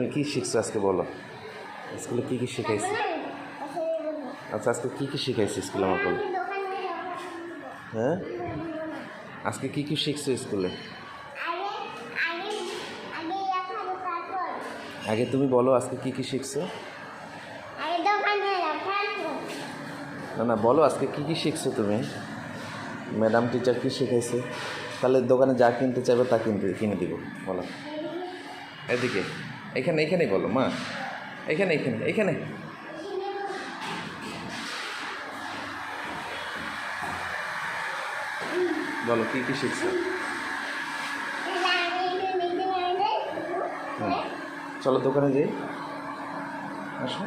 তুমি কী শিখছো আজকে বলো? স্কুলে কী কী শিখাইছি? আচ্ছা আজকে কী কী শিখাইছি স্কুলে আমার বলো? হ্যাঁ, আজকে কী কী শিখছো স্কুলে? আগে তুমি বলো আজকে কী কী শিখছো? না না, বলো আজকে কী কী শিখছো তুমি? ম্যাডাম টিচার কী শিখাইছে? তাহলে দোকানে যা কিনতে চাইবে তা কিনে দিব। বলো এদিকে, এখানেই বলো মা, এখানে বলো কী কী শিখছো? চলো দোকানে যাই, আসো।